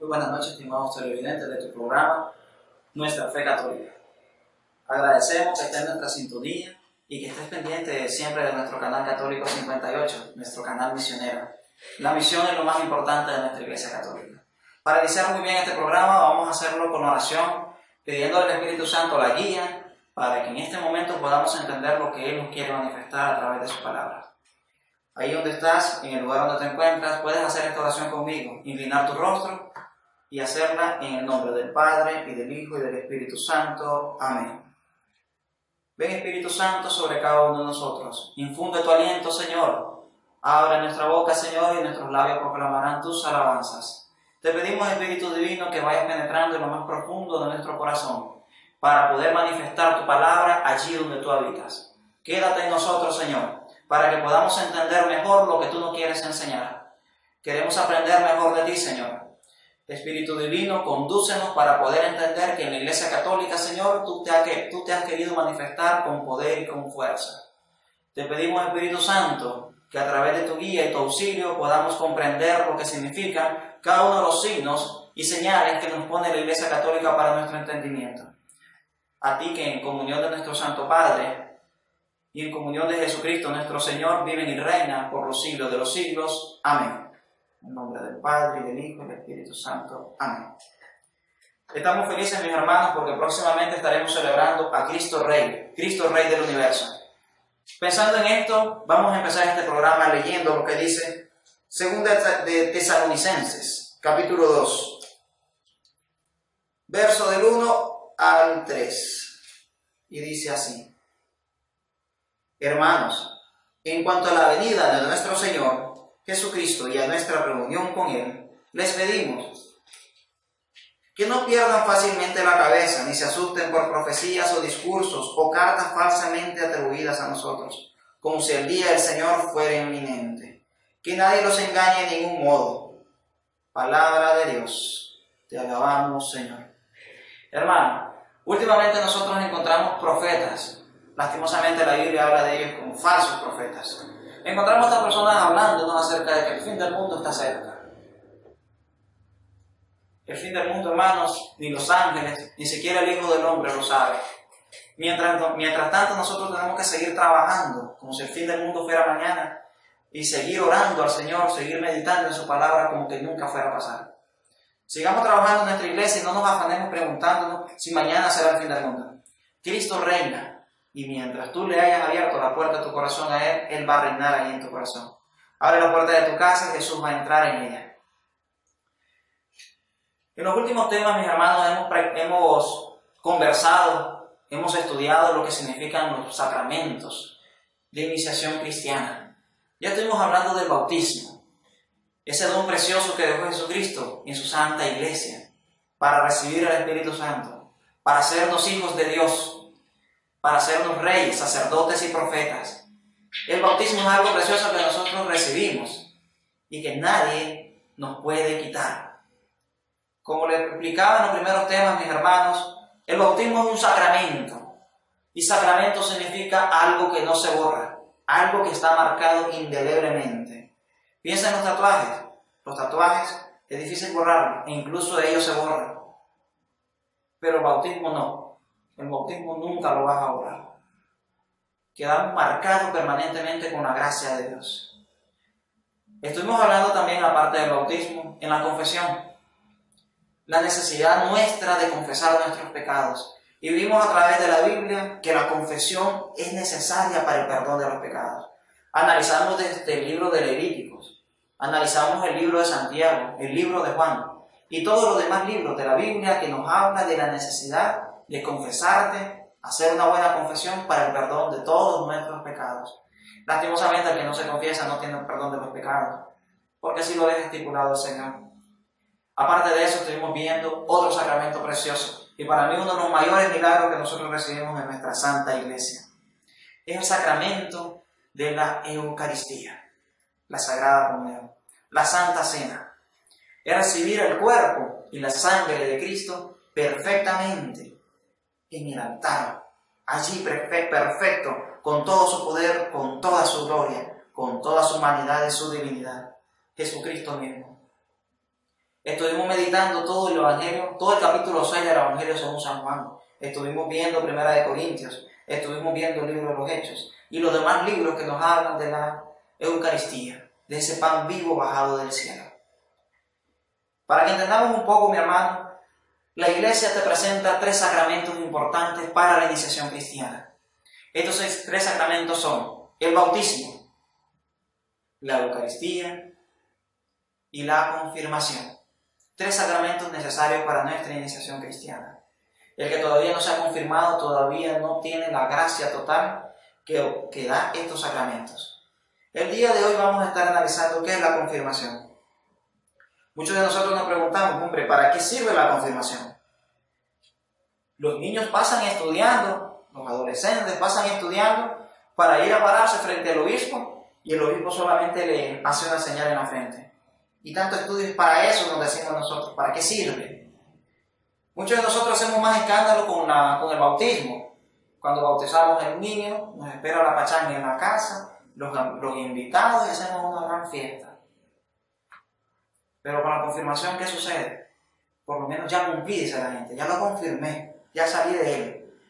Muy buenas noches, estimados televidentes de tu programa, Nuestra Fe Católica. Agradecemos que estés en nuestra sintonía y que estés pendiente siempre de nuestro canal Católico 58, nuestro canal misionero. La misión es lo más importante de nuestra Iglesia Católica. Para iniciar muy bien este programa, vamos a hacerlo con oración, pidiendo al Espíritu Santo la guía para que en este momento podamos entender lo que Él nos quiere manifestar a través de su palabra. Ahí donde estás, en el lugar donde te encuentras, puedes hacer esta oración conmigo, inclinar tu rostro y hacerla en el nombre del Padre, y del Hijo, y del Espíritu Santo. Amén. Ven, Espíritu Santo, sobre cada uno de nosotros. Infunde tu aliento, Señor. Abre nuestra boca, Señor, y nuestros labios proclamarán tus alabanzas. Te pedimos, Espíritu Divino, que vayas penetrando en lo más profundo de nuestro corazón, para poder manifestar tu palabra allí donde tú habitas. Quédate en nosotros, Señor, para que podamos entender mejor lo que tú nos quieres enseñar. Queremos aprender mejor de ti, Señor. Espíritu Divino, condúcenos para poder entender que en la Iglesia Católica, Señor, tú te has querido manifestar con poder y con fuerza. Te pedimos, Espíritu Santo, que a través de tu guía y tu auxilio podamos comprender lo que significa cada uno de los signos y señales que nos pone la Iglesia Católica para nuestro entendimiento. A ti que en comunión de nuestro Santo Padre y en comunión de Jesucristo nuestro Señor viven y reinan por los siglos de los siglos. Amén. En nombre del Padre, y del Hijo, y del Espíritu Santo. Amén. Estamos felices, mis hermanos, porque próximamente estaremos celebrando a Cristo Rey del universo. Pensando en esto, vamos a empezar este programa leyendo lo que dice Segunda de Tesalonicenses, capítulo 2, verso del 1 al 3. Y dice así: Hermanos, en cuanto a la venida de nuestro Señor Jesucristo y a nuestra reunión con Él, les pedimos que no pierdan fácilmente la cabeza, ni se asusten por profecías o discursos o cartas falsamente atribuidas a nosotros, como si el día del Señor fuera inminente. Que nadie los engañe de ningún modo. Palabra de Dios. Te alabamos, Señor. Hermano, últimamente nosotros encontramos profetas. Lastimosamente la Biblia habla de ellos como falsos profetas. Encontramos a estas personas hablándonos acerca de que el fin del mundo está cerca. El fin del mundo, hermanos, ni los ángeles, ni siquiera el Hijo del Hombre lo sabe. Mientras tanto, nosotros tenemos que seguir trabajando como si el fin del mundo fuera mañana y seguir orando al Señor, seguir meditando en su palabra como que nunca fuera a pasar. Sigamos trabajando en nuestra iglesia y no nos afanemos preguntándonos si mañana será el fin del mundo. Cristo reina. Y mientras tú le hayas abierto la puerta de tu corazón a Él, Él va a reinar ahí en tu corazón. Abre la puerta de tu casa y Jesús va a entrar en ella. En los últimos temas, mis hermanos, hemos conversado, hemos estudiado lo que significan los sacramentos de iniciación cristiana. Ya estuvimos hablando del bautismo, ese don precioso que dejó Jesucristo en su santa iglesia, para recibir al Espíritu Santo, para hacernos hijos de Dios, para hacernos reyes, sacerdotes y profetas. El bautismo es algo precioso que nosotros recibimos y que nadie nos puede quitar. Como les explicaba en los primeros temas, mis hermanos, el bautismo es un sacramento. Y sacramento significa algo que no se borra, algo que está marcado indeleblemente. Piensa en los tatuajes. Los tatuajes es difícil borrarlos, e incluso ellos se borran. Pero el bautismo no. El bautismo nunca lo vas a borrar. Quedamos marcados permanentemente con la gracia de Dios. Estuvimos hablando también, aparte del bautismo, en la confesión. La necesidad nuestra de confesar nuestros pecados. Y vimos a través de la Biblia que la confesión es necesaria para el perdón de los pecados. Analizamos desde el libro de Levíticos, analizamos el libro de Santiago, el libro de Juan y todos los demás libros de la Biblia que nos habla de la necesidad de confesarte, hacer una buena confesión para el perdón de todos nuestros pecados. Lastimosamente, el que no se confiesa no tiene el perdón de los pecados, porque así lo deja estipulado el Señor. Aparte de eso, estuvimos viendo otro sacramento precioso, y para mí uno de los mayores milagros que nosotros recibimos en nuestra Santa Iglesia. Es el sacramento de la Eucaristía, la Sagrada Comunión, la Santa Cena. Es recibir el cuerpo y la sangre de Cristo perfectamente en el altar, allí perfecto, con todo su poder, con toda su gloria, con toda su humanidad y su divinidad, Jesucristo mismo. Estuvimos meditando todo el Evangelio, todo el capítulo 6 del Evangelio según San Juan. Estuvimos viendo Primera de Corintios, estuvimos viendo el libro de los Hechos y los demás libros que nos hablan de la Eucaristía, de ese pan vivo bajado del cielo. Para que entendamos un poco, mi hermano, la Iglesia te presenta 3 sacramentos importantes para la iniciación cristiana. Estos 3 sacramentos son el bautismo, la Eucaristía y la confirmación. 3 sacramentos necesarios para nuestra iniciación cristiana. El que todavía no se ha confirmado todavía no tiene la gracia total que da estos sacramentos. El día de hoy vamos a estar analizando qué es la confirmación. Muchos de nosotros nos preguntamos, hombre, ¿para qué sirve la confirmación? Los niños pasan estudiando, los adolescentes pasan estudiando para ir a pararse frente al obispo y el obispo solamente le hace una señal en la frente. Y tanto estudios para eso nos decimos nosotros, ¿para qué sirve? Muchos de nosotros hacemos más escándalo con el bautismo. Cuando bautizamos al niño, nos espera la pachanga en la casa, los invitados y hacemos una gran fiesta. Pero con la confirmación, ¿qué sucede? Por lo menos ya cumplí, dice la gente, ya lo confirmé, ya salí de él.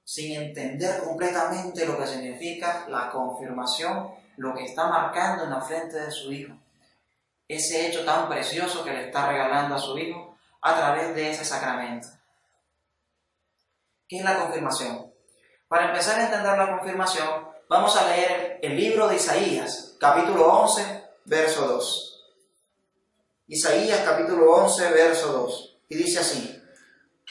Sin entender completamente lo que significa la confirmación, lo que está marcando en la frente de su hijo. Ese hecho tan precioso que le está regalando a su hijo a través de ese sacramento. ¿Qué es la confirmación? Para empezar a entender la confirmación, vamos a leer el libro de Isaías, capítulo 11, verso 2. Isaías, capítulo 11, verso 2. Y dice así: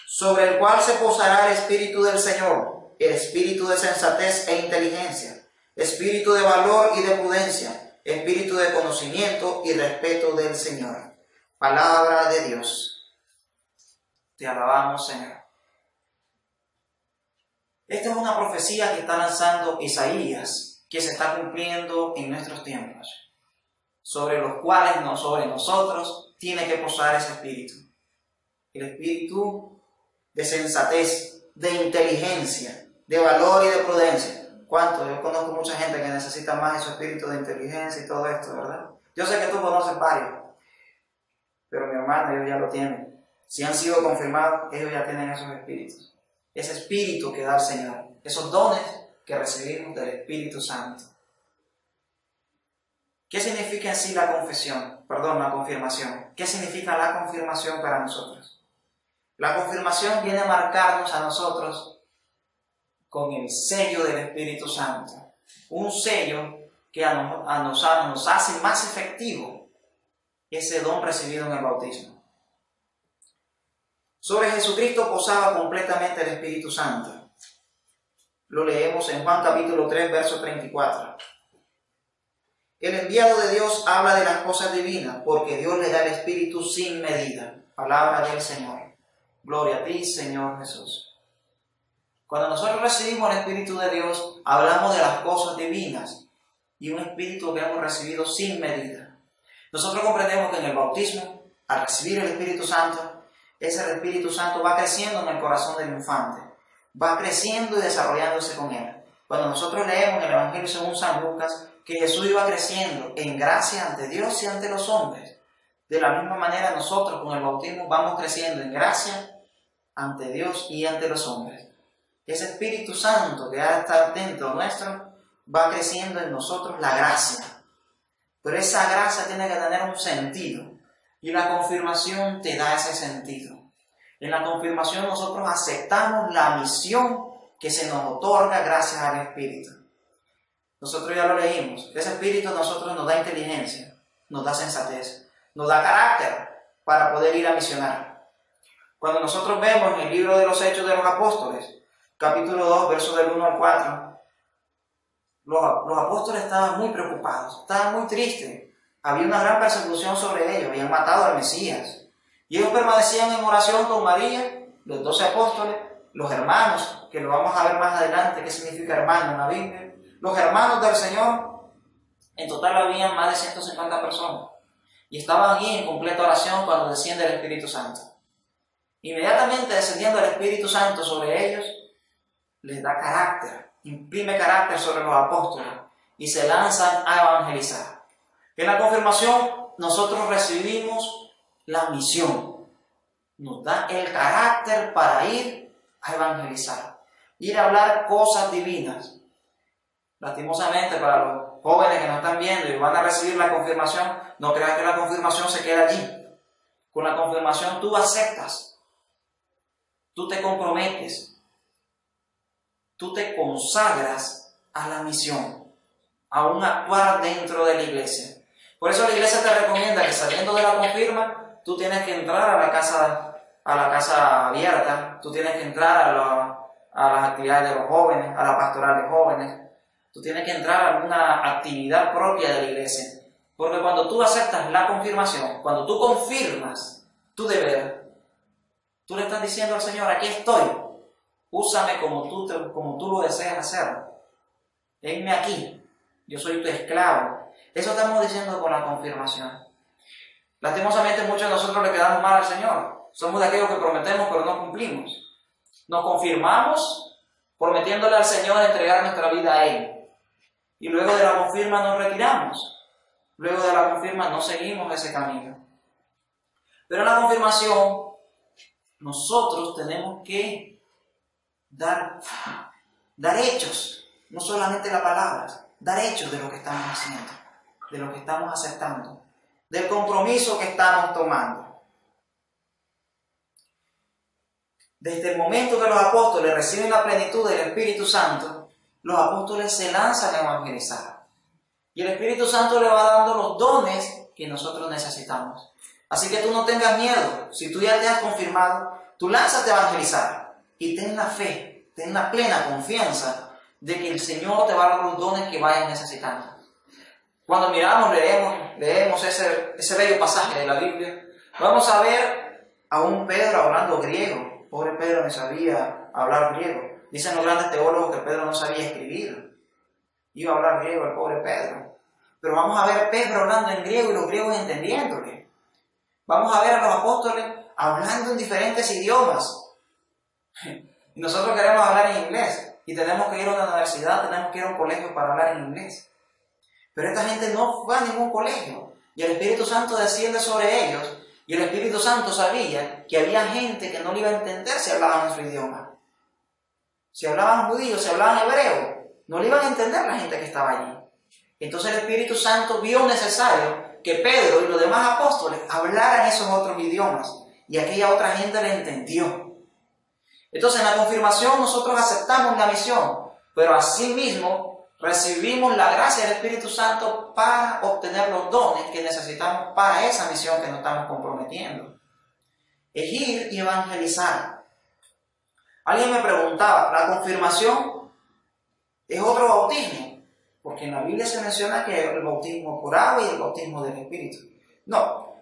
sobre el cual se posará el Espíritu del Señor, el Espíritu de sensatez e inteligencia, Espíritu de valor y de prudencia, Espíritu de conocimiento y respeto del Señor. Palabra de Dios. Te alabamos, Señor. Esta es una profecía que está lanzando Isaías, que se está cumpliendo en nuestros tiempos, sobre los cuales, no sobre nosotros, tiene que posar ese Espíritu. El Espíritu de sensatez, de inteligencia, de valor y de prudencia. ¿Cuánto? Yo conozco mucha gente que necesita más ese espíritu de inteligencia y todo esto, ¿verdad? Yo sé que tú conoces varios, pero mi hermano, ellos ya lo tienen. Si han sido confirmados, ellos ya tienen esos espíritus. Ese espíritu que da el Señor, esos dones que recibimos del Espíritu Santo. ¿Qué significa en sí la confirmación? ¿Qué significa la confirmación para nosotros? La confirmación viene a marcarnos a nosotros con el sello del Espíritu Santo. Un sello que nos hace más efectivo ese don recibido en el bautismo. Sobre Jesucristo posaba completamente el Espíritu Santo. Lo leemos en Juan capítulo 3, verso 34. El enviado de Dios habla de las cosas divinas, porque Dios le da el Espíritu sin medida. Palabra del Señor. Gloria a ti, Señor Jesús. Cuando nosotros recibimos el Espíritu de Dios, hablamos de las cosas divinas y un Espíritu que hemos recibido sin medida. Nosotros comprendemos que en el bautismo, al recibir el Espíritu Santo, ese Espíritu Santo va creciendo en el corazón del infante, va creciendo y desarrollándose con él. Cuando nosotros leemos en el Evangelio según San Lucas que Jesús iba creciendo en gracia ante Dios y ante los hombres, de la misma manera nosotros con el bautismo vamos creciendo en gracia ante Dios y ante los hombres. Ese Espíritu Santo que ha estado dentro nuestro va creciendo en nosotros la gracia. Pero esa gracia tiene que tener un sentido. Y la confirmación te da ese sentido. En la confirmación nosotros aceptamos la misión que se nos otorga gracias al Espíritu. Nosotros ya lo leímos. Ese Espíritu a nosotros nos da inteligencia, nos da sensatez, nos da carácter para poder ir a misionar. Cuando nosotros vemos en el libro de los Hechos de los Apóstoles, capítulo 2, versos del 1 al 4, los apóstoles estaban muy preocupados, estaban muy tristes. Había una gran persecución sobre ellos, habían matado al Mesías. Y ellos permanecían en oración con María, los 12 apóstoles, los hermanos, que lo vamos a ver más adelante, qué significa hermano en la Biblia, los hermanos del Señor. En total habían más de 150 personas. Y estaban allí en completa oración cuando desciende el Espíritu Santo. Inmediatamente descendiendo el Espíritu Santo sobre ellos, les da carácter, imprime carácter sobre los apóstoles y se lanzan a evangelizar. En la confirmación nosotros recibimos la misión, nos da el carácter para ir a evangelizar, ir a hablar cosas divinas. Lastimosamente, para los jóvenes que nos están viendo y van a recibir la confirmación, no creas que la confirmación se queda allí. Con la confirmación tú aceptas, tú te comprometes, tú te consagras a la misión, a un actuar dentro de la iglesia. Por eso la iglesia te recomienda que saliendo de la confirma, tú tienes que entrar a la casa abierta, tú tienes que entrar a las actividades de los jóvenes, a la pastoral de jóvenes, tú tienes que entrar a alguna actividad propia de la iglesia. Porque cuando tú aceptas la confirmación, cuando tú confirmas tu deber, tú le estás diciendo al Señor, aquí estoy, úsame como tú lo deseas hacer. Venme aquí, yo soy tu esclavo. Eso estamos diciendo con la confirmación. Lastimosamente muchos de nosotros le quedamos mal al Señor. Somos de aquellos que prometemos pero no cumplimos. Nos confirmamos prometiéndole al Señor entregar nuestra vida a Él. Y luego de la confirma nos retiramos. Luego de la confirma no seguimos ese camino. Pero en la confirmación nosotros tenemos que dar hechos, no solamente las palabras, dar hechos de lo que estamos haciendo, de lo que estamos aceptando, del compromiso que estamos tomando. Desde el momento que los apóstoles reciben la plenitud del Espíritu Santo, los apóstoles se lanzan a evangelizar. Y el Espíritu Santo le va dando los dones que nosotros necesitamos. Así que tú no tengas miedo. Si tú ya te has confirmado, tú lánzate a evangelizar. Y ten la fe, ten la plena confianza de que el Señor te va a dar los dones que vayas necesitando. Cuando leemos ese bello pasaje de la Biblia, vamos a ver a un Pedro hablando griego. Pobre Pedro no sabía hablar griego. Dicen los grandes teólogos que Pedro no sabía escribir. Iba a hablar griego el pobre Pedro. Pero vamos a ver a Pedro hablando en griego y los griegos entendiéndole. Vamos a ver a los apóstoles hablando en diferentes idiomas. Y nosotros queremos hablar en inglés. Y tenemos que ir a una universidad, tenemos que ir a un colegio para hablar en inglés. Pero esta gente no fue a ningún colegio. Y el Espíritu Santo desciende sobre ellos. Y el Espíritu Santo sabía que había gente que no le iba a entender si hablaban en su idioma. Si hablaban judío, si hablaban hebreo, no le iban a entender la gente que estaba allí. Entonces el Espíritu Santo vio necesario que Pedro y los demás apóstoles hablaran esos otros idiomas. Y aquella otra gente le entendió. Entonces en la confirmación nosotros aceptamos la misión, pero asimismo recibimos la gracia del Espíritu Santo para obtener los dones que necesitamos para esa misión que nos estamos comprometiendo. Es ir y evangelizar. Alguien me preguntaba, ¿la confirmación es otro bautismo? Porque en la Biblia se menciona que el bautismo por agua y el bautismo del Espíritu. No,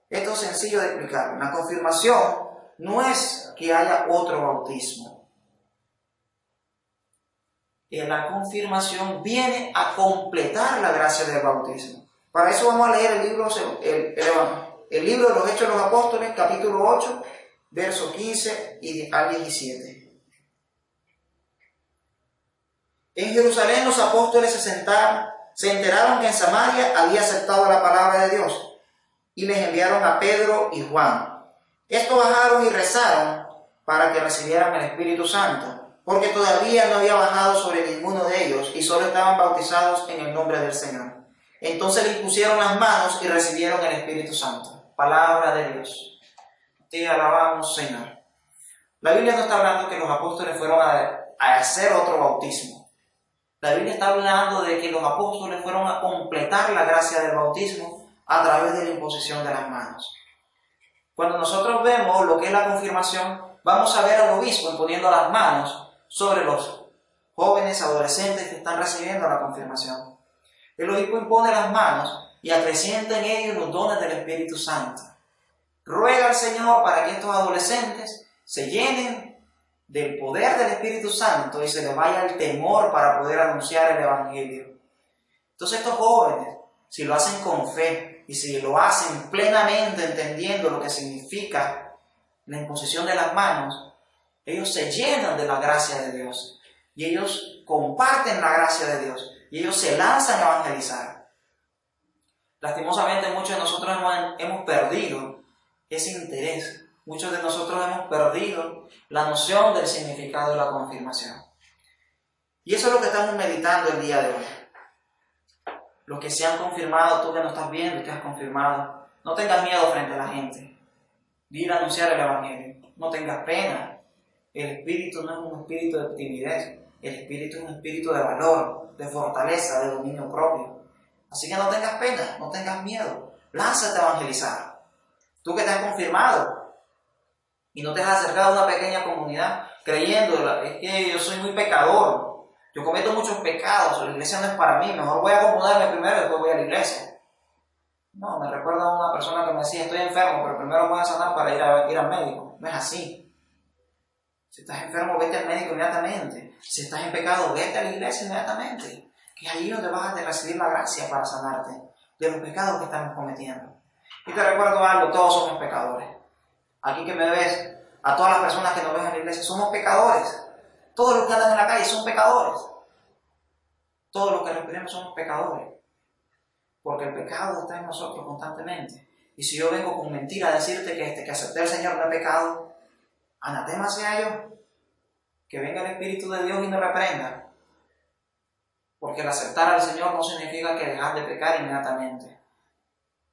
esto es sencillo de explicar. La confirmación no es que haya otro bautismo. La confirmación viene a completar la gracia del bautismo. Para eso vamos a leer el libro de los Hechos de los Apóstoles, capítulo 8, versos 15 al 17. En Jerusalén los apóstoles se enteraron que en Samaria había aceptado la palabra de Dios y les enviaron a Pedro y Juan. Estos bajaron y rezaron para que recibieran el Espíritu Santo, porque todavía no había bajado sobre ninguno de ellos y solo estaban bautizados en el nombre del Señor. Entonces les pusieron las manos y recibieron el Espíritu Santo. Palabra de Dios. Te alabamos, Señor. La Biblia no está hablando que los apóstoles fueron a hacer otro bautismo. La Biblia está hablando de que los apóstoles fueron a completar la gracia del bautismo a través de la imposición de las manos. Cuando nosotros vemos lo que es la confirmación, vamos a ver al obispo imponiendo las manos sobre los jóvenes adolescentes que están recibiendo la confirmación. El obispo impone las manos y acrecienta en ellos los dones del Espíritu Santo. Ruega al Señor para que estos adolescentes se llenen del poder del Espíritu Santo y se les vaya el temor para poder anunciar el Evangelio. Entonces estos jóvenes, si lo hacen con fe y si lo hacen plenamente entendiendo lo que significa la imposición de las manos, ellos se llenan de la gracia de Dios y ellos comparten la gracia de Dios y ellos se lanzan a evangelizar. Lastimosamente muchos de nosotros hemos perdido ese interés. Muchos de nosotros hemos perdido la noción del significado de la confirmación. Y eso es lo que estamos meditando el día de hoy. Los que se han confirmado, tú que no estás viendo y que has confirmado, no tengas miedo frente a la gente. Ir a anunciar el Evangelio. No tengas pena. El espíritu no es un espíritu de timidez. El espíritu es un espíritu de valor, de fortaleza, de dominio propio. Así que no tengas pena, no tengas miedo. Lánzate a evangelizar. Tú que te has confirmado y no te has acercado a una pequeña comunidad creyendo, es que yo soy muy pecador. Yo cometo muchos pecados, la iglesia no es para mí, mejor voy a acomodarme primero y después voy a la iglesia. No, me recuerda a una persona que me decía, estoy enfermo, pero primero voy a sanar para ir al médico. No es así. Si estás enfermo, vete al médico inmediatamente. Si estás en pecado, vete a la iglesia inmediatamente. Que es allí donde vas a recibir la gracia para sanarte de los pecados que estamos cometiendo. Y te recuerdo algo, todos somos pecadores. Aquí que me ves, a todas las personas que nos ven en la iglesia, somos pecadores. Todos los que andan en la calle son pecadores. Todos los que respiramos somos pecadores. Porque el pecado está en nosotros constantemente. Y si yo vengo con mentira a decirte que acepté al Señor no he pecado, anatema sea yo. Que venga el Espíritu de Dios y me reprenda. Porque el aceptar al Señor no significa que dejas de pecar inmediatamente.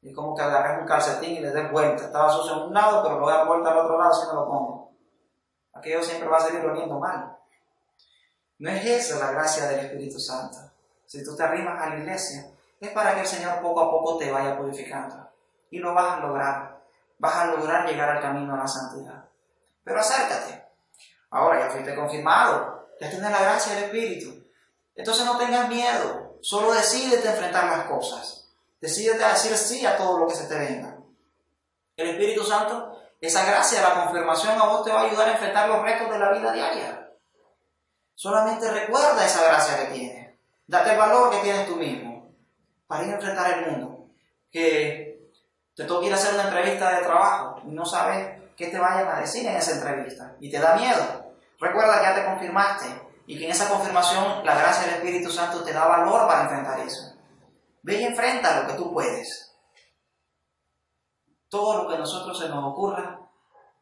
Es como que agarres un calcetín y le des vuelta. Estaba sucio en un lado, pero lo voy a dar vuelta al otro lado si me lo pongo. Aquello siempre va a seguir oliendo mal. No es esa la gracia del Espíritu Santo. Si tú te arrimas a la iglesia, es para que el Señor poco a poco te vaya purificando. Y lo vas a lograr. Vas a lograr llegar al camino a la santidad. Pero acércate. Ahora ya fuiste confirmado. Ya tienes la gracia del Espíritu. Entonces no tengas miedo. Solo decídete a enfrentar las cosas. Decídete a decir sí a todo lo que se te venga. El Espíritu Santo, esa gracia de la confirmación a vos te va a ayudar a enfrentar los retos de la vida diaria. Solamente recuerda esa gracia que tienes. Date el valor que tienes tú mismo para ir a enfrentar el mundo. Que te toca ir a hacer una entrevista de trabajo y no sabes qué te vayan a decir en esa entrevista y te da miedo. Recuerda que ya te confirmaste y que en esa confirmación la gracia del Espíritu Santo te da valor para enfrentar eso. Ve y enfrenta lo que tú puedes. Todo lo que a nosotros se nos ocurra,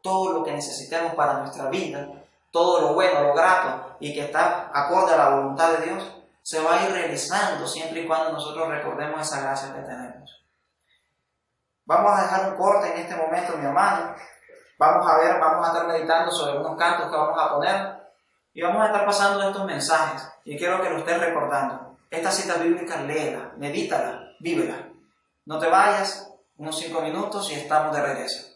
todo lo que necesitemos para nuestra vida, todo lo bueno, lo grato y que está acorde a la voluntad de Dios, se va a ir realizando siempre y cuando nosotros recordemos esa gracia que tenemos. Vamos a dejar un corte en este momento, mi hermano. Vamos a estar meditando sobre unos cantos que vamos a poner y vamos a estar pasando estos mensajes. Y quiero que lo estés recordando. Esta cita bíblica, léela, medítala, vívela. No te vayas, unos 5 minutos y estamos de regreso.